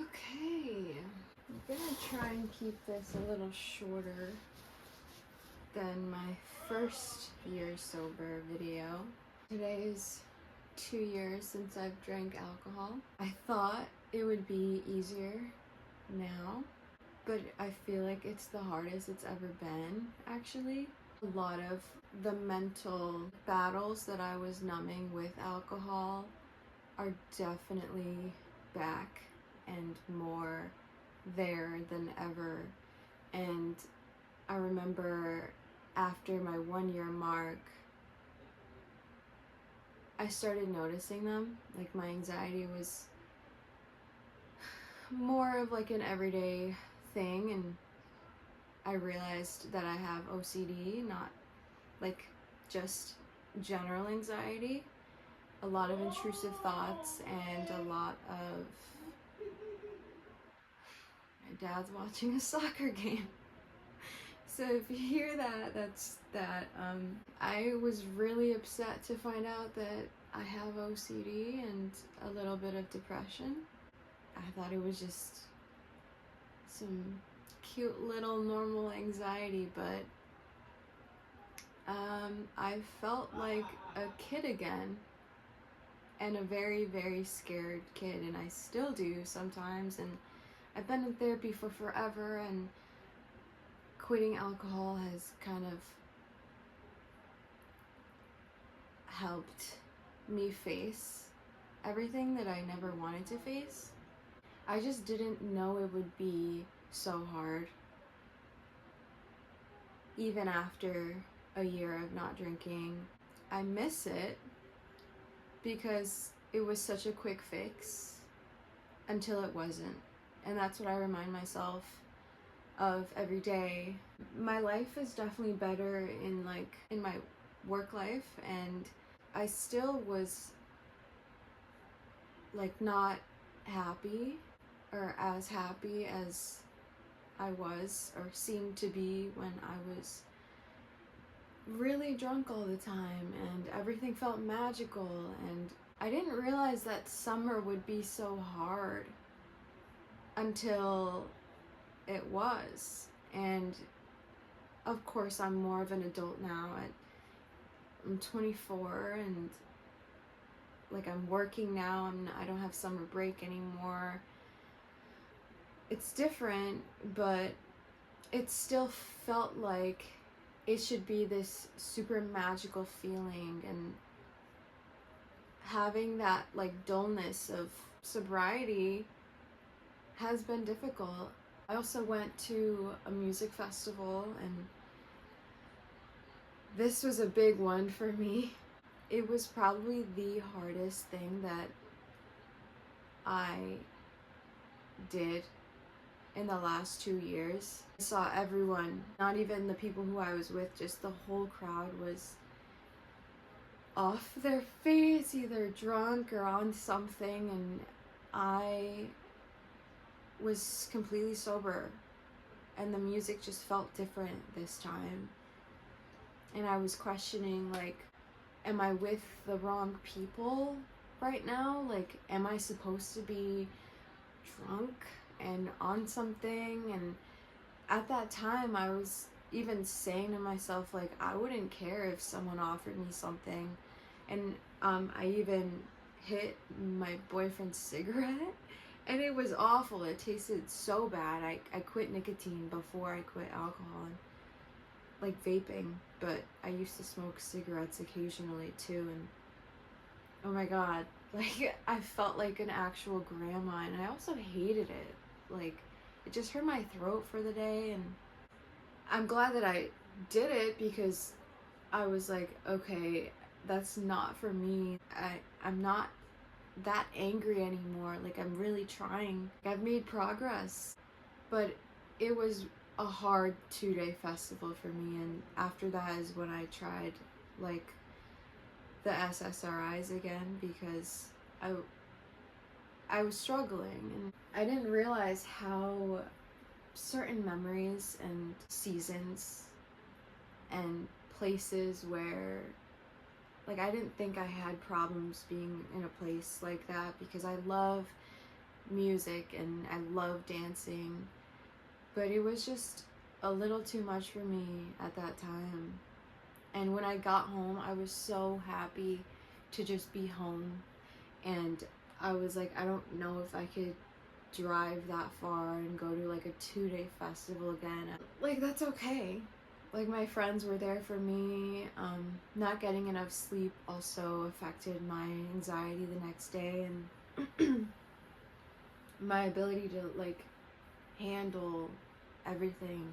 Okay, I'm gonna try and keep this a little shorter than my first year sober video. Today is 2 years since I've drank alcohol. I thought it would be easier now, but I feel like it's the hardest it's ever been, actually. A lot of the mental battles that I was numbing with alcohol are definitely back and more there than ever. And I remember after my 1 year mark, I started noticing them. Like, my anxiety was more of like an everyday thing, and I realized that I have OCD, not like just general anxiety. A lot of intrusive thoughts and a lot of... My dad's watching a soccer game. So if you hear that, that's that. I was really upset to find out that I have OCD and a little bit of depression. I thought it was just some cute little normal anxiety, but I felt like a kid again, and a very, very scared kid, and I still do sometimes. And I've been in therapy for forever, and quitting alcohol has kind of helped me face everything that I never wanted to face. I just didn't know it would be so hard, even after a year of not drinking. I miss it because it was such a quick fix until it wasn't. And that's what I remind myself of every day. My life is definitely better in my work life, and I still was like not happy or as happy as I was or seemed to be when I was really drunk all the time, and everything felt magical. And I didn't realize that summer would be so hard until it was. And of course, I'm more of an adult now. I'm 24, and like, I'm working now. I don't have summer break anymore. It's different, but it still felt like it should be this super magical feeling, and having that like dullness of sobriety has been difficult. I also went to a music festival, and this was a big one for me. It was probably the hardest thing that I did in the last 2 years. I saw everyone, not even the people who I was with, just the whole crowd was off their face, either drunk or on something, and I was completely sober, and the music just felt different this time. And I was questioning, like, am I with the wrong people right now? Like, am I supposed to be drunk and on something? And at that time, I was even saying to myself, like, I wouldn't care if someone offered me something. And I even hit my boyfriend's cigarette, and it was awful. It tasted so bad. I quit nicotine before I quit alcohol, and like vaping, but I used to smoke cigarettes occasionally too, and oh my god, like, I felt like an actual grandma, and I also hated it. Like, it just hurt my throat for the day, and I'm glad that I did it, because I was like, okay, that's not for me. I'm not that angry anymore. Like, I'm really trying. I've made progress, but it was a hard 2-day festival for me. And after that is when I tried like the SSRIs again, because I was struggling, and I didn't realize how certain memories and seasons and places where Like, I didn't think I had problems being in a place like that because I love music and I love dancing, but it was just a little too much for me at that time. And when I got home, I was so happy to just be home, and I was like, I don't know if I could drive that far and go to like a 2-day festival again. Like, that's okay. Like, my friends were there for me. Not getting enough sleep also affected my anxiety the next day and my ability to like handle everything.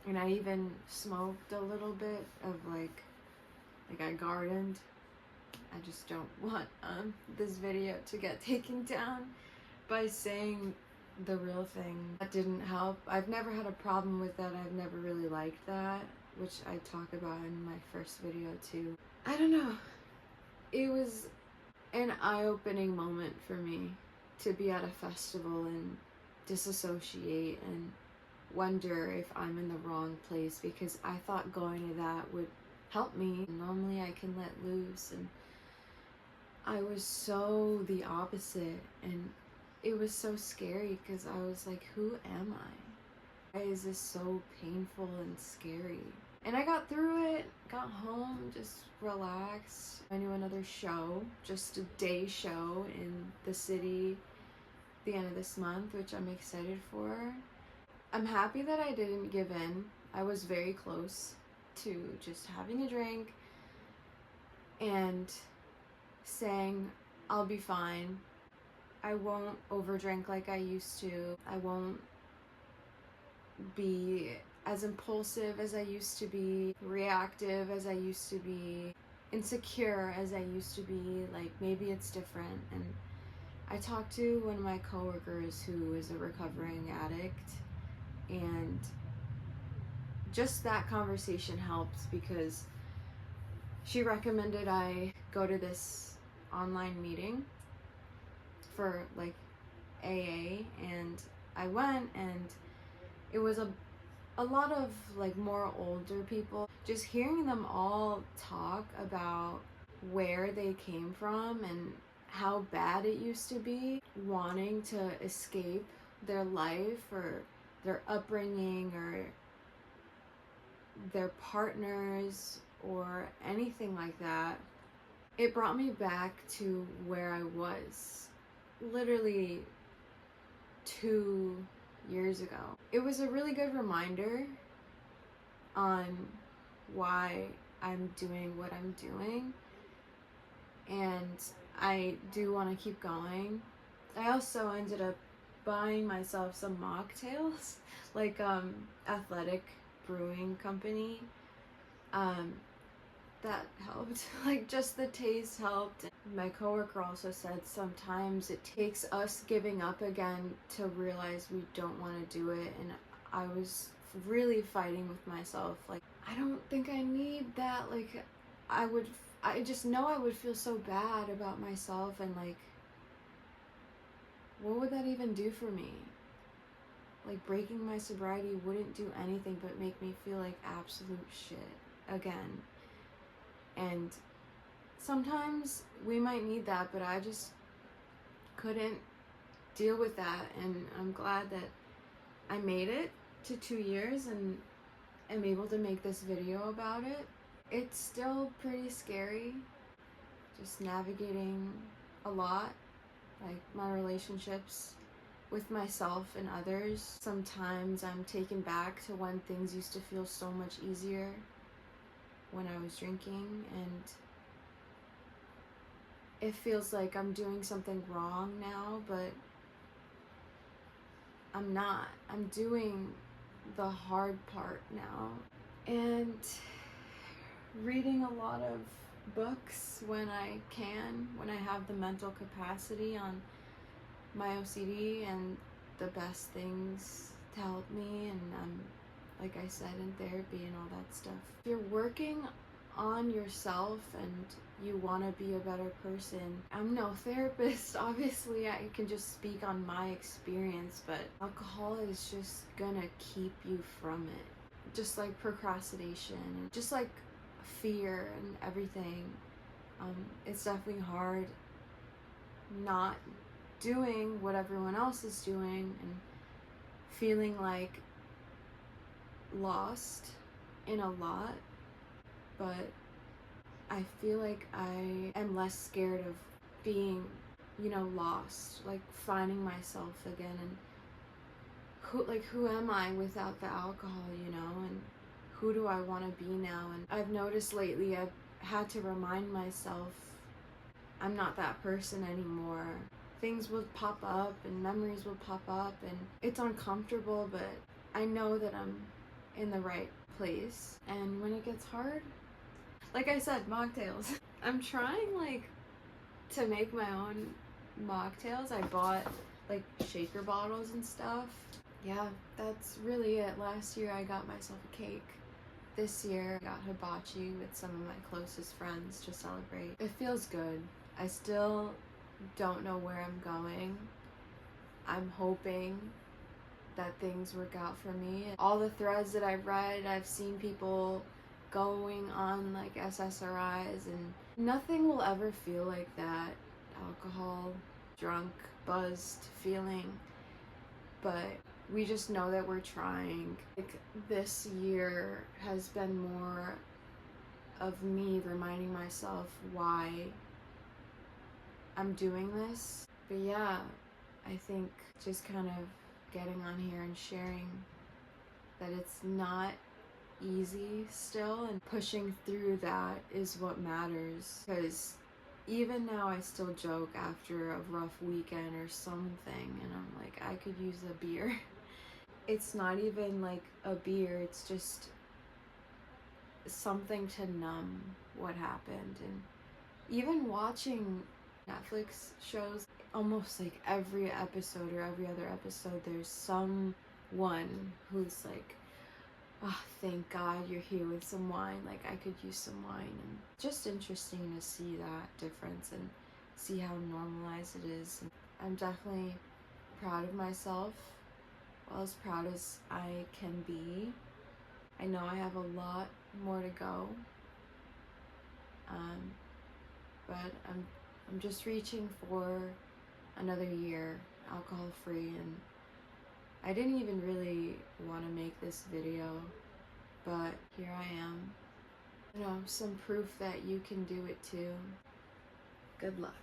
And I even smoked a little bit of like I gardened. I just don't want this video to get taken down by saying the real thing. That didn't help. I've never had a problem with that. I've never really liked that, which I talk about in my first video too. I don't know. It was an eye-opening moment for me to be at a festival and disassociate and wonder if I'm in the wrong place, because I thought going to that would help me. Normally I can let loose, and I was so the opposite, and it was so scary because I was like, who am I? Why is this so painful and scary? And I got through it, got home, just relaxed. I knew another show, just a day show in the city the end of this month, which I'm excited for. I'm happy that I didn't give in. I was very close to just having a drink and saying, I'll be fine. I won't overdrink like I used to. I won't be as impulsive as I used to be, reactive as I used to be, insecure as I used to be. Like, maybe it's different. And I talked to one of my coworkers who is a recovering addict, and just that conversation helped because she recommended I go to this online meeting for like AA, and I went, and it was a lot of like more older people. Just hearing them all talk about where they came from and how bad it used to be, wanting to escape their life or their upbringing or their partners or anything like that. It brought me back to where I was literally 2 years ago. It was a really good reminder on why I'm doing what I'm doing, and I do want to keep going. I also ended up buying myself some mocktails, like Athletic Brewing Company. That helped. Like, just the taste helped. My coworker also said sometimes it takes us giving up again to realize we don't want to do it, and I was really fighting with myself. Like, I don't think I need that. Like, I just know I would feel so bad about myself, and like, what would that even do for me? Like, breaking my sobriety wouldn't do anything but make me feel like absolute shit again. And sometimes we might need that, but I just couldn't deal with that, and I'm glad that I made it to 2 years and am able to make this video about it. It's still pretty scary, just navigating a lot, like my relationships with myself and others. Sometimes I'm taken back to when things used to feel so much easier when I was drinking, and it feels like I'm doing something wrong now, but I'm not. I'm doing the hard part now, and reading a lot of books when I can, when I have the mental capacity on my OCD and the best things to help me, and like I said, in therapy and all that stuff. If you're working on yourself and you want to be a better person, I'm no therapist, obviously. I can just speak on my experience, but alcohol is just gonna keep you from it. Just like procrastination, just like fear and everything. It's definitely hard not doing what everyone else is doing and feeling like lost in a lot, but I feel like I am less scared of being, lost, like finding myself again, and who am I without the alcohol, and who do I want to be now? And I've noticed lately I've had to remind myself I'm not that person anymore. Things will pop up and memories will pop up, and it's uncomfortable, but I know that I'm in the right place. And when it gets hard, like I said, mocktails. I'm trying to make my own mocktails. I bought shaker bottles and stuff. Yeah, that's really it. Last year I got myself a cake. This year I got hibachi with some of my closest friends to celebrate. It feels good. I still don't know where I'm going. I'm hoping that things work out for me. All the threads that I've read, I've seen people going on SSRIs, and nothing will ever feel like that alcohol, drunk, buzzed feeling. But we just know that we're trying. This year has been more of me reminding myself why I'm doing this. But yeah, I think just kind of getting on here and sharing that it's not easy still, and pushing through that is what matters. Because even now I still joke after a rough weekend or something, and I'm like, I could use a beer. It's not even a beer, it's just something to numb what happened. And even watching Netflix shows, almost every episode or every other episode, there's someone who's like, oh, thank God you're here with some wine. I could use some wine. And just interesting to see that difference and see how normalized it is. And I'm definitely proud of myself, well, as proud as I can be. I know I have a lot more to go, but I'm just reaching for another year alcohol-free, and I didn't even really want to make this video, but here I am. Some proof that you can do it too. Good luck.